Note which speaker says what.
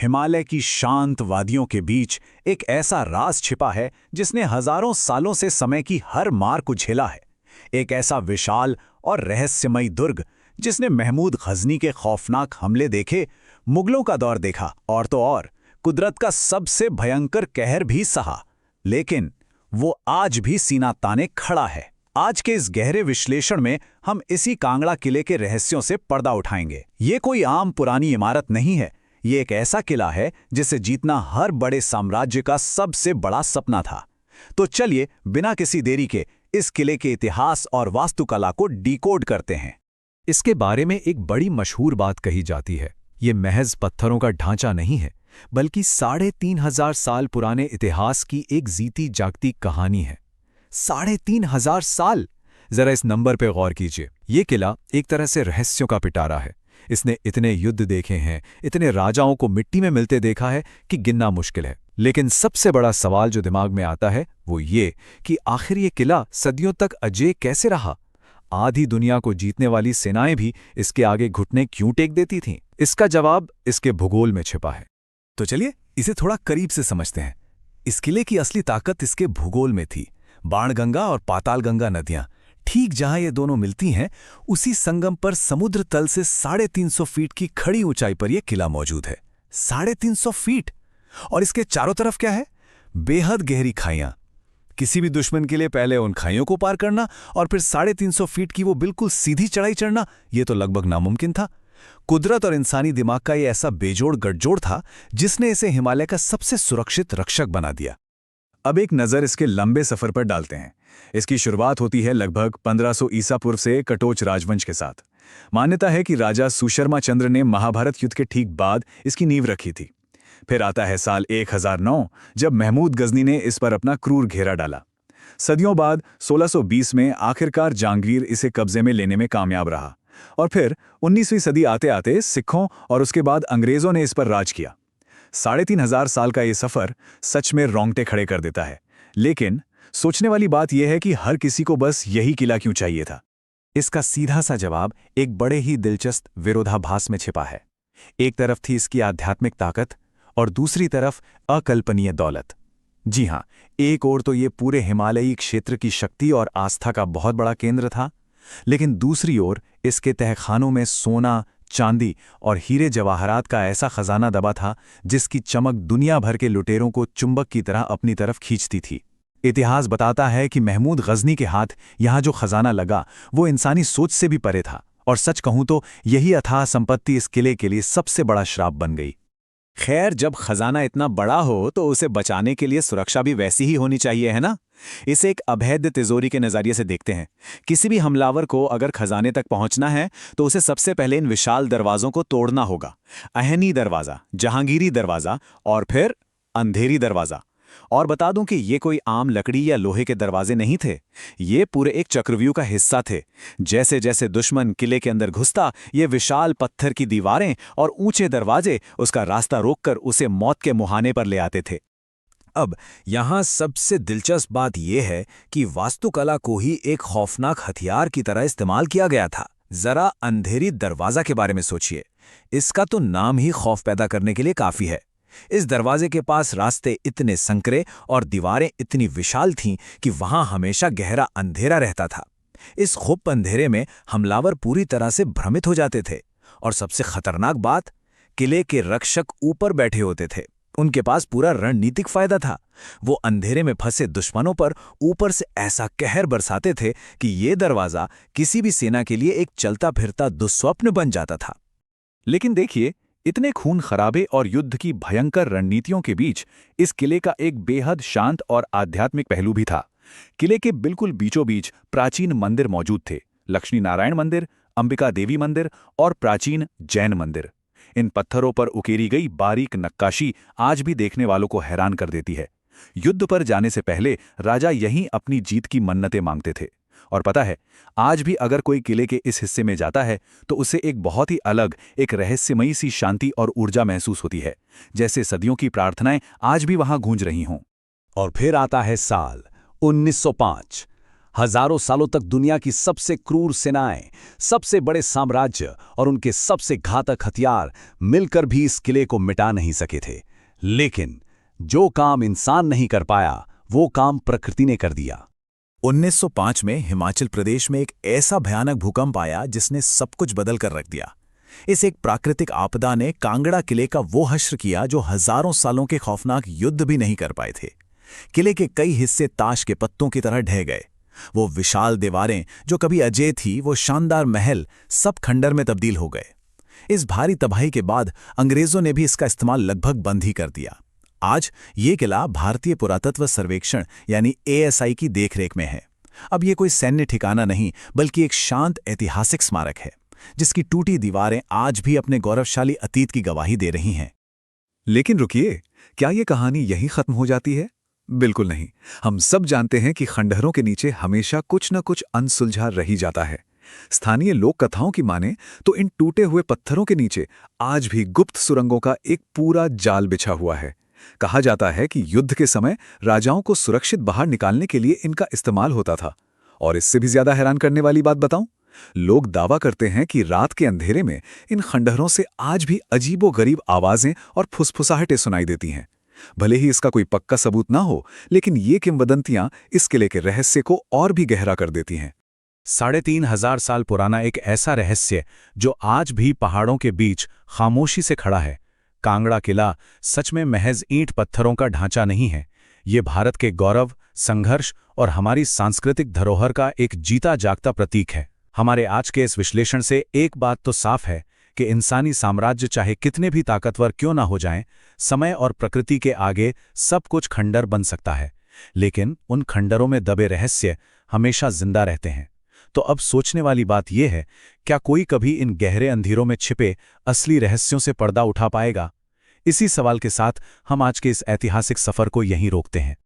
Speaker 1: हिमालय की शांत वादियों के बीच एक ऐसा राज छिपा है जिसने हजारों सालों से समय की हर मार को झेला है। एक ऐसा विशाल और रहस्यमयी दुर्ग जिसने महमूद गजनी के खौफनाक हमले देखे, मुगलों का दौर देखा और तो और कुदरत का सबसे भयंकर कहर भी सहा, लेकिन वो आज भी सीना ताने खड़ा है। आज के इस गहरे विश्लेषण में हम इसी कांगड़ा किले के रहस्यों से पर्दा उठाएंगे। ये कोई आम पुरानी इमारत नहीं है, ये एक ऐसा किला है जिसे जीतना हर बड़े साम्राज्य का सबसे बड़ा सपना था। तो चलिए बिना किसी देरी के इस किले के इतिहास और वास्तुकला को डिकोड करते हैं।
Speaker 2: इसके बारे में एक बड़ी मशहूर बात कही जाती है। ये महज पत्थरों का ढांचा नहीं है, बल्कि 3,500 साल पुराने इतिहास की एक जीती जागती कहानी है। 3,500 साल! जरा इस नंबर पे गौर कीजिए। ये किला एक तरह से रहस्यों का पिटारा है। इसने इतने युद्ध देखे हैं, इतने राजाओं को मिट्टी में मिलते देखा है कि गिनना मुश्किल है। लेकिन सबसे बड़ा सवाल जो दिमाग में आता है वो ये कि आखिर ये किला सदियों तक अजेय कैसे रहा? आधी दुनिया को जीतने वाली सेनाएं भी इसके आगे घुटने क्यों टेक देती थीं? इसका जवाब इसके भूगोल में छिपा है।
Speaker 1: तो चलिए इसे थोड़ा करीब से समझते हैं। इस किले की असली ताकत इसके भूगोल में थी। बाणगंगा और पातालगंगा नदियां ठीक जहां ये दोनों मिलती हैं, उसी संगम पर समुद्र तल से 350 फीट की खड़ी ऊंचाई पर यह किला मौजूद है। 350 फीट! और इसके चारों तरफ क्या है? बेहद गहरी खाइयां। किसी भी दुश्मन के लिए पहले उन खाइयों को पार करना और फिर 350 फीट की वो बिल्कुल सीधी चढ़ाई चढ़ना, यह तो लगभग नामुमकिन था। कुदरत और इंसानी दिमाग का ये ऐसा बेजोड़ गठजोड़ था जिसने इसे हिमालय का सबसे सुरक्षित रक्षक बना दिया। अब एक नज़र इसके लंबे सफर पर डालते हैं। इसकी शुरुआत होती है लगभग 1500 ईसा पूर्व से कटोच राजवंश के साथ। मान्यता है कि राजा सुशर्मा चंद्र ने महाभारत युद्ध के ठीक बाद इसकी नींव रखी थी। फिर आता है साल 1009, जब महमूद गजनी ने इस पर अपना क्रूर घेरा डाला। सदियों बाद 1620 में आखिरकार जहांगीर इसे कब्जे में लेने में कामयाब रहा और फिर 19वीं सदी आते आते सिखों और उसके बाद अंग्रेजों ने इस पर राज किया। 3,500 साल का ये सफर सच में रोंगटे खड़े कर देता है। लेकिन सोचने वाली बात यह है कि हर किसी को बस यही किला क्यों चाहिए था? इसका सीधा सा जवाब एक बड़े ही दिलचस्प विरोधाभास में छिपा है। एक तरफ थी इसकी आध्यात्मिक ताकत और दूसरी तरफ अकल्पनीय दौलत। जी हां, एक ओर तो ये पूरे हिमालयी क्षेत्र की शक्ति और आस्था का बहुत बड़ा केंद्र था, लेकिन दूसरी ओर इसके तहखानों में सोना, चांदी और हीरे जवाहरात का ऐसा खजाना दबा था जिसकी चमक दुनिया भर के लुटेरों को चुंबक की तरह अपनी तरफ खींचती थी। इतिहास बताता है कि महमूद गजनी के हाथ यहाँ जो खजाना लगा वो इंसानी सोच से भी परे था, और सच कहूं तो यही अथाह संपत्ति इस किले के लिए सबसे बड़ा श्राप बन गई। खैर, जब खजाना इतना बड़ा हो तो उसे बचाने के लिए सुरक्षा भी वैसी ही होनी चाहिए, है ना? इसे एक अभेद्य तिजोरी के नजरिए से देखते हैं। किसी भी हमलावर को अगर खजाने तक पहुंचना है तो उसे सबसे पहले इन विशाल दरवाजों को तोड़ना होगा। अहनी दरवाजा, जहांगीरी दरवाजा और फिर अंधेरी दरवाजा। और बता दूं कि ये कोई आम लकड़ी या लोहे के दरवाजे नहीं थे, ये पूरे एक चक्रव्यूह का हिस्सा थे। जैसे जैसे दुश्मन किले के अंदर घुसता, ये विशाल पत्थर की दीवारें और ऊंचे दरवाजे उसका रास्ता रोककर उसे मौत के मुहाने पर ले आते थे। अब यहां सबसे दिलचस्प बात यह है कि वास्तुकला को ही एक खौफनाक हथियार की तरह इस्तेमाल किया गया था। जरा अंधेरी दरवाजा के बारे में सोचिए। इसका तो नाम ही खौफ पैदा करने के लिए काफी है। इस दरवाजे के पास रास्ते इतने संकरे और दीवारें इतनी विशाल थीं कि वहां हमेशा गहरा अंधेरा रहता था। इस खुप अंधेरे में हमलावर पूरी तरह से भ्रमित हो जाते थे। और सबसे खतरनाक बात, किले के रक्षक ऊपर बैठे होते थे। उनके पास पूरा रणनीतिक फायदा था। वो अंधेरे में फंसे दुश्मनों पर ऊपर से ऐसा कहर बरसाते थे कि ये दरवाजा किसी भी सेना के लिए एक चलता फिरता दुस्वप्न बन जाता था। लेकिन देखिए, इतने खून खराबे और युद्ध की भयंकर रणनीतियों के बीच इस किले का एक बेहद शांत और आध्यात्मिक पहलू भी था। किले के बिल्कुल बीचों बीच प्राचीन मंदिर मौजूद थे। लक्ष्मी नारायण मंदिर, अंबिका देवी मंदिर और प्राचीन जैन मंदिर। इन पत्थरों पर उकेरी गई बारीक नक्काशी आज भी देखने वालों को हैरान कर देती है। युद्ध पर जाने से पहले राजा यहीं अपनी जीत की मन्नतें मांगते थे। और पता है, आज भी अगर कोई किले के इस हिस्से में जाता है तो उसे एक बहुत ही अलग, एक रहस्यमयी सी शांति और ऊर्जा महसूस होती है, जैसे सदियों की प्रार्थनाएं आज भी वहां गूंज रही हों। और फिर आता है साल 1905। हजारों सालों तक दुनिया की सबसे क्रूर सेनाएं, सबसे बड़े साम्राज्य और उनके सबसे घातक हथियार मिलकर भी इस किले को मिटा नहीं सके थे। लेकिन जो काम इंसान नहीं कर पाया, वो काम प्रकृति ने कर दिया। 1905 में हिमाचल प्रदेश में एक ऐसा भयानक भूकंप आया जिसने सब कुछ बदल कर रख दिया। इस एक प्राकृतिक आपदा ने कांगड़ा किले का वो हश्र किया जो हजारों सालों के खौफनाक युद्ध भी नहीं कर पाए थे। किले के कई हिस्से ताश के पत्तों की तरह ढह गए। वो विशाल दीवारें जो कभी अजेय थी, वो शानदार महल सब खंडर में तब्दील हो गए। इस भारी तबाही के बाद अंग्रेजों ने भी इसका इस्तेमाल लगभग बंद ही कर दिया। आज ये किला भारतीय पुरातत्व सर्वेक्षण यानी ASI की देखरेख में है। अब ये कोई सैन्य ठिकाना नहीं, बल्कि एक शांत ऐतिहासिक स्मारक है, जिसकी टूटी दीवारें आज भी अपने गौरवशाली अतीत की गवाही दे रही हैं।
Speaker 2: लेकिन रुकिए, क्या ये कहानी यहीं खत्म हो जाती है? बिल्कुल नहीं। हम सब जानते हैं कि खंडहरों के नीचे हमेशा कुछ न कुछ अनसुलझा रही जाता है। स्थानीय लोक कथाओं की माने तो इन टूटे हुए पत्थरों के नीचे आज भी गुप्त सुरंगों का एक पूरा जाल बिछा हुआ है। कहा जाता है कि युद्ध के समय राजाओं को सुरक्षित बाहर निकालने के लिए इनका इस्तेमाल होता था। और इससे भी ज्यादा हैरान करने वाली बात बताऊं, लोग दावा करते हैं कि रात के अंधेरे में इन खंडहरों से आज भी अजीबोगरीब आवाजें और फुसफुसाहटें सुनाई देती हैं। भले ही इसका कोई पक्का सबूत ना हो, लेकिन ये किंवदंतियां इस किले के रहस्य को और भी गहरा कर देती हैं।
Speaker 1: 3500 साल पुराना एक ऐसा रहस्य जो आज भी पहाड़ों के बीच खामोशी से खड़ा है। कांगड़ा किला सच में महज ईंट पत्थरों का ढांचा नहीं है। ये भारत के गौरव, संघर्ष और हमारी सांस्कृतिक धरोहर का एक जीता जागता प्रतीक है। हमारे आज के इस विश्लेषण से एक बात तो साफ है कि इंसानी साम्राज्य चाहे कितने भी ताकतवर क्यों ना हो जाएं, समय और प्रकृति के आगे सब कुछ खंडर बन सकता है, लेकिन उन खंडरों में दबे रहस्य हमेशा जिंदा रहते हैं। तो अब सोचने वाली बात यह है, क्या कोई कभी इन गहरे अंधेरों में छिपे असली रहस्यों से पर्दा उठा पाएगा? इसी सवाल के साथ हम आज के इस ऐतिहासिक सफर को यहीं रोकते हैं।